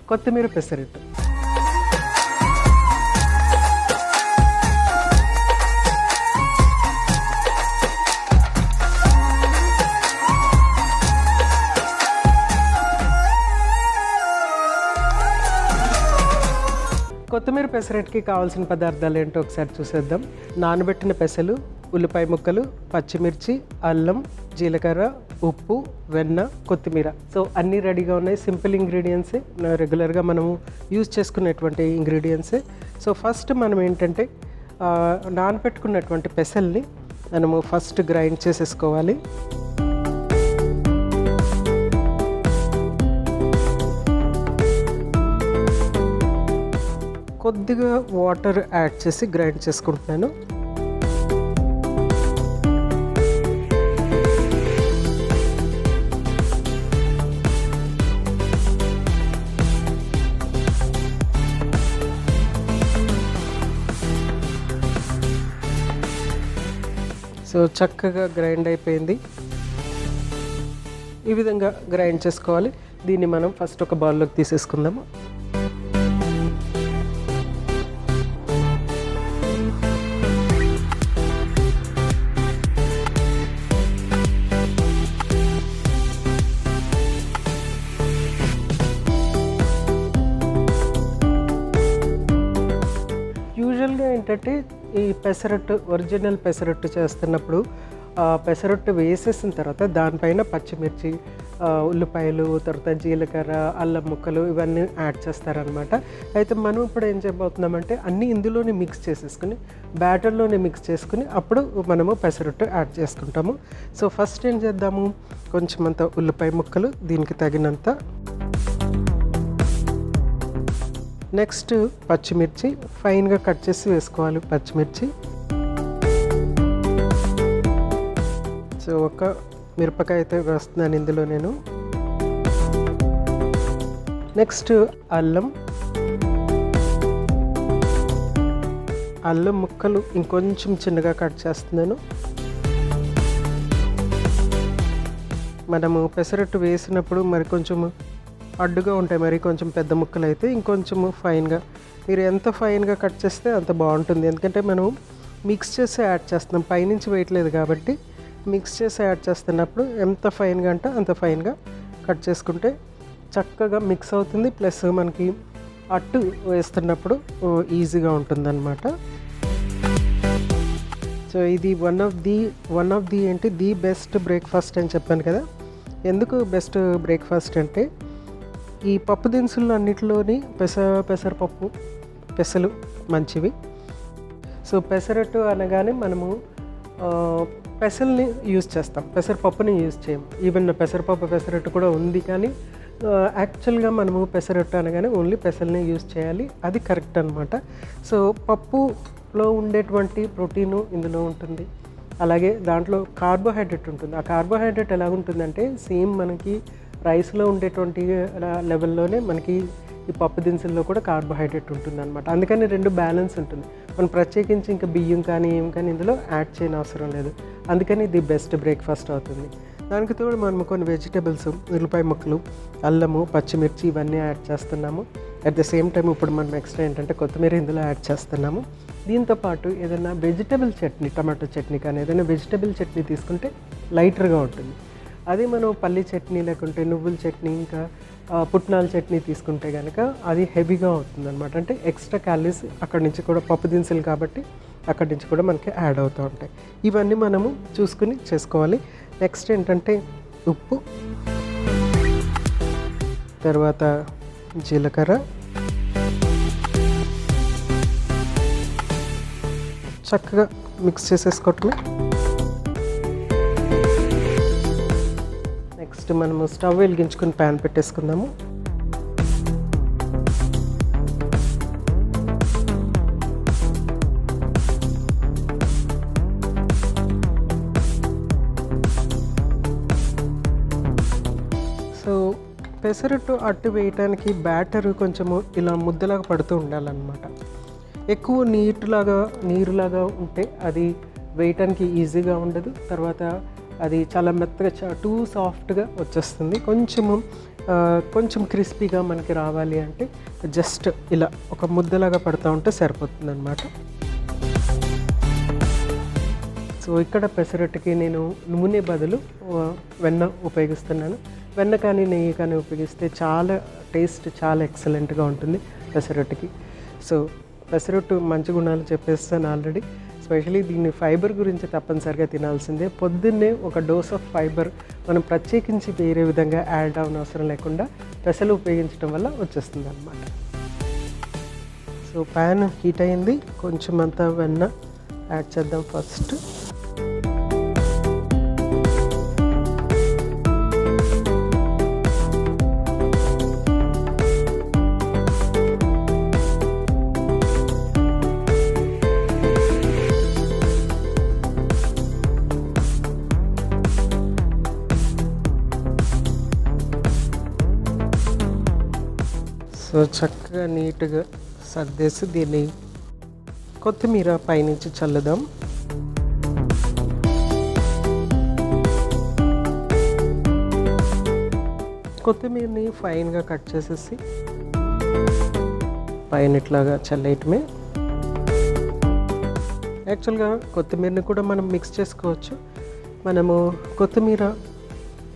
కొత్తిమీర పెసరట్టు. కొత్తిమీర పెసరట్టుకి కావాల్సిన పదార్థాలు ఏంటో ఒకసారి చూసేద్దాం. నానబెట్టిన పెసలు, ఉల్లిపాయ ముక్కలు, పచ్చిమిర్చి, అల్లం, జీలకర్ర, ఉప్పు, వెన్న, కొత్తిమీర. సో అన్నీ రెడీగా ఉన్నాయి. సింపుల్ ఇంగ్రీడియంట్సే, రెగ్యులర్గా మనము యూజ్ చేసుకునేటువంటి ఇంగ్రీడియంట్సే. సో ఫస్ట్ మనం ఏంటంటే నానబెట్టుకున్నటువంటి పెసల్ని మనము ఫస్ట్ గ్రైండ్ చేసేసుకోవాలి. కొద్దిగా వాటర్ యాడ్ చేసి గ్రైండ్ చేసుకుంటున్నాను. సో చక్కగా గ్రైండ్ అయిపోయింది. ఈ విధంగా గ్రైండ్ చేసుకోవాలి. దీన్ని మనం ఫస్ట్ ఒక బౌల్లోకి తీసేసుకుందాము. యూజువల్గా ఏంటంటే ఈ పెసరట్టు, ఒరిజినల్ పెసరట్టు చేస్తున్నప్పుడు పెసరట్టు వేసేసిన తర్వాత దానిపైన పచ్చిమిర్చి, ఉల్లిపాయలు, తర్వాత జీలకర్ర, అల్లం ముక్కలు ఇవన్నీ యాడ్ చేస్తారనమాట. అయితే మనం ఇప్పుడు ఏం చేయబోతున్నామంటే అన్నీ ఇందులోనే మిక్స్ చేసేసుకుని, బ్యాటర్లోనే మిక్స్ చేసుకుని అప్పుడు మనము పెసరట్టు యాడ్ చేసుకుంటాము. సో ఫస్ట్ ఏం చేద్దాము, కొంచెం అంత ఉల్లిపాయ ముక్కలు, దీనికి తగినంత. నెక్స్ట్ పచ్చిమిర్చి ఫైన్గా కట్ చేసి వేసుకోవాలి. పచ్చిమిర్చి సో ఒక మిరపకాయ అయితే వేస్తున్నాను ఇందులో నేను. నెక్స్ట్ అల్లం ముక్కలు ఇంకొంచెం చిన్నగా కట్ చేస్తున్నాను. మనము పెసరట్టు వేసినప్పుడు మరి కొంచెం అడ్డుగా ఉంటాయి, మరి కొంచెం పెద్ద ముక్కలు అయితే ఇంకొంచెం ఫైన్గా, మీరు ఎంత ఫైన్గా కట్ చేస్తే అంత బాగుంటుంది. ఎందుకంటే మనం మిక్స్ చేసి యాడ్ చేస్తున్నాం, పైనుంచి వేయట్లేదు కాబట్టి మిక్స్ చేసి యాడ్ చేస్తున్నప్పుడు ఎంత ఫైన్గా అంటే అంత ఫైన్గా కట్ చేసుకుంటే చక్కగా మిక్స్ అవుతుంది. ప్లస్ మనకి అట్టు వేస్తున్నప్పుడు ఈజీగా ఉంటుందన్నమాట. సో ఇది వన్ ఆఫ్ ది ఏంటి ది బెస్ట్ బ్రేక్ఫాస్ట్ అని చెప్పాను కదా. ఎందుకు బెస్ట్ బ్రేక్ఫాస్ట్ అంటే ఈ పప్పు దినుసులు అన్నిటిలోని పెసరపప్పు, పెసలు మంచివి. సో పెసరట్టు అనగానే మనము పెసల్ని యూజ్ చేస్తాం, పెసరపప్పుని యూజ్ చేయం. ఈవెన్ పెసరపప్పు పెసరట్టు కూడా ఉంది, కానీ యాక్చువల్గా మనము పెసరట్టు అనగానే ఓన్లీ పెసల్ని యూజ్ చేయాలి. అది కరెక్ట్ అనమాట. సో పప్పులో ఉండేటువంటి ప్రోటీను ఇందులో ఉంటుంది, అలాగే దాంట్లో కార్బోహైడ్రేట్ ఉంటుంది. ఆ కార్బోహైడ్రేట్ ఎలా ఉంటుందంటే సేమ్ మనకి రైస్లో ఉండేటువంటి లెవెల్లోనే మనకి ఈ పప్పు దినుసుల్లో కూడా కార్బోహైడ్రేట్ ఉంటుంది అనమాట. అందుకని రెండు బ్యాలెన్స్ ఉంటుంది. మనం ప్రత్యేకించి ఇంకా బియ్యం కానీ ఏం కానీ ఇందులో యాడ్ చేయని అవసరం లేదు. అందుకని ఇది బెస్ట్ బ్రేక్ఫాస్ట్ అవుతుంది. దానికి తోడు మనం కొన్ని వెజిటబుల్స్, ఉల్లిపాయ ముక్కలు, అల్లము, పచ్చిమిర్చి ఇవన్నీ యాడ్ చేస్తున్నాము. అట్ ద సేమ్ టైం ఇప్పుడు మనం నెక్స్ట్ ఏంటంటే కొత్తిమీర ఇందులో యాడ్ చేస్తున్నాము. దీంతోపాటు ఏదైనా వెజిటబుల్ చట్నీ, టమాటో చట్నీ కానీ ఏదైనా వెజిటబుల్ చట్నీ తీసుకుంటే లైటర్గా ఉంటుంది. అది మనం పల్లి చట్నీ లేకుంటే నువ్వుల చట్నీ, ఇంకా పుట్నాల చట్నీ తీసుకుంటే కనుక అది హెవీగా అవుతుంది అనమాట. అంటే ఎక్స్ట్రా క్యాలరీస్ అక్కడి నుంచి కూడా, పప్పు దినుసులు కాబట్టి అక్కడి నుంచి కూడా మనకి యాడ్ అవుతూ ఉంటాయి. ఇవన్నీ మనము చూసుకుని చేసుకోవాలి. నెక్స్ట్ ఏంటంటే ఉప్పు, తర్వాత జీలకర్ర, చక్కగా మిక్స్ చేసేసుకోవటమే. నెక్స్ట్ మనము స్టవ్ వెలిగించుకుని ప్యాన్ పెట్టేసుకుందాము. సో పెసరట్టు అట్టు వేయటానికి బ్యాటర్ కొంచెము ఇలా ముద్దలాగా పడుతూ ఉండాలన్నమాట. ఎక్కువ నీరులాగా ఉంటే అది వేయటానికి ఈజీగా ఉండదు. తర్వాత అది చాలా మెత్తగా టూ సాఫ్ట్గా వచ్చేస్తుంది. కొంచెం క్రిస్పీగా మనకి రావాలి అంటే జస్ట్ ఇలా ఒక ముద్దలాగా పడుతూ ఉంటే సరిపోతుంది అనమాట. సో ఇక్కడ పెసరట్టుకి నేను నూనె బదులు వెన్న ఉపయోగిస్తున్నాను. వెన్న కానీ నెయ్యి కానీ ఉపయోగిస్తే టేస్ట్ చాలా ఎక్సలెంట్గా ఉంటుంది పెసరట్టుకి. సో పెసరట్టు మంచి గుణాలు చెప్పేస్తాను ఆల్రెడీ. స్పెషలీ దీన్ని ఫైబర్ గురించి తప్పనిసరిగా తినాల్సిందే. పొద్దున్నే ఒక డోస్ ఆఫ్ ఫైబర్ మనం ప్రత్యేకించి వేరే విధంగా యాడ్ అవ్వని అవసరం లేకుండా పెసలు ఉపయోగించడం వల్ల వచ్చేస్తుంది అన్నమాట. సో ప్యాన్ హీట్ అయింది, కొంచెం అంతా వెన్న యాడ్ చేద్దాం ఫస్ట్. సో చక్కగా నీట్గా సర్దేసి దీన్ని కొత్తిమీర పైనుంచి చల్లుదాం. కొత్తిమీరని ఫైన్గా కట్ చేసేసి పైన ఇట్లాగా చల్లేయటమే. యాక్చువల్గా కొత్తిమీరని కూడా మనం మిక్స్ చేసుకోవచ్చు. మనము కొత్తిమీర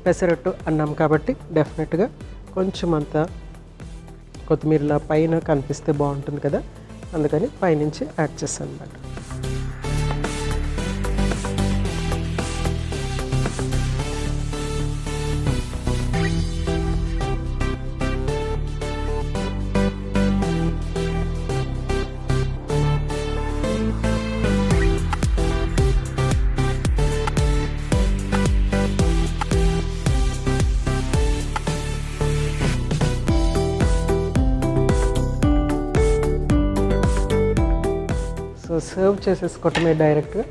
పెసరట్టు అన్నాం కాబట్టి డెఫినెట్గా కొంచెం అంతా కొత్తిమీరలా పైన కనిపిస్తే బాగుంటుంది కదా, అందుకని పైనుంచి యాడ్ చేస్తాను అన్నమాట. సో సర్వ్ చేసేసుకోవటమే డైరెక్ట్గా.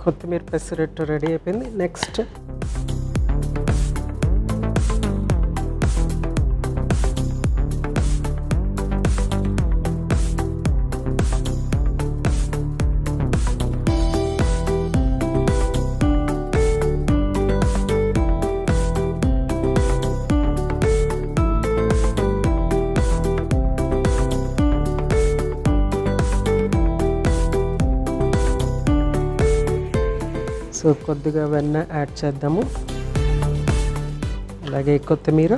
కొత్తిమీర పెసరట్టు రెడీ అయిపోయింది. నెక్స్ట్ సో కొద్దిగా వెన్న యాడ్ చేద్దాము, అలాగే కొత్తిమీర.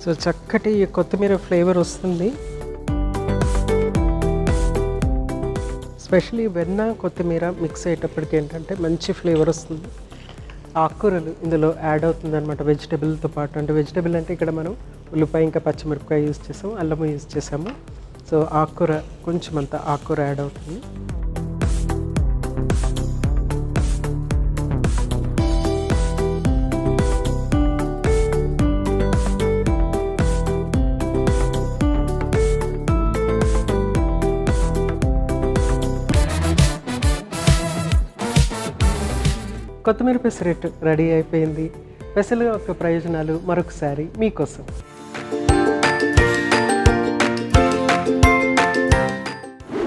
సో చక్కటి కొత్తిమీర ఫ్లేవర్ వస్తుంది. స్పెషలీ వెన్న కొత్తిమీర మిక్స్ అయ్యేటప్పటికి ఏంటంటే మంచి ఫ్లేవర్ వస్తుంది. ఆకుకూరలు ఇందులో యాడ్ అవుతుంది అనమాట వెజిటబుల్తో పాటు. అంటే వెజిటబుల్ అంటే ఇక్కడ మనం ఉల్లిపాయ ఇంకా పచ్చిమిరపకాయ యూజ్ చేసాము, అల్లము యూజ్ చేసాము. సో ఆకుకూర కొంచెం అంత ఆకుకూర యాడ్ అవుతుంది. కొత్తిమీర పెసరట్టు రెడీ అయిపోయింది. పెసలు యొక్క ప్రయోజనాలు మరొకసారి మీకోసం.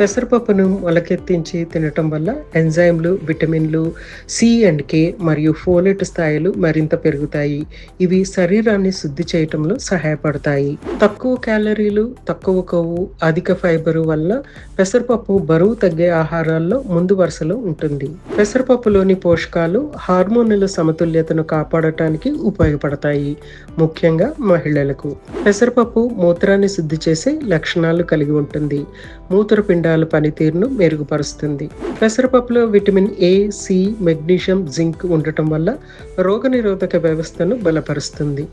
పెసరపప్పును మొలకెత్తించి తినటం వల్ల ఎంజైమ్లు, విటమిన్లు సి అండ్ కే మరియు ఫోలేట్ స్థాయిలు మరింత పెరుగుతాయి. ఇవి శరీరాన్ని శుద్ధి చేయటంలో సహాయపడతాయి. తక్కువ క్యాలరీలు, తక్కువ కొవ్వు, అధిక ఫైబరు వల్ల పెసరపప్పు బరువు తగ్గే ఆహారాల్లో ముందు వరుసలో ఉంటుంది. పెసరపప్పులోని పోషకాలు హార్మోనుల సమతుల్యతను కాపాడటానికి ఉపయోగపడతాయి, ముఖ్యంగా మహిళలకు. పెసరపప్పు మూత్రాన్ని శుద్ధి చేసే లక్షణాలు కలిగి ఉంటుంది. మూత్రపిండాలు మూత్రపిండాల పనితీరును మెరుగుపరుస్తుంది. పెసరపప్పులో vitamin A, C, magnesium, zinc ఉండటం వల్ల రోగనిరోధక వ్యవస్థను బలపరుస్తుంది.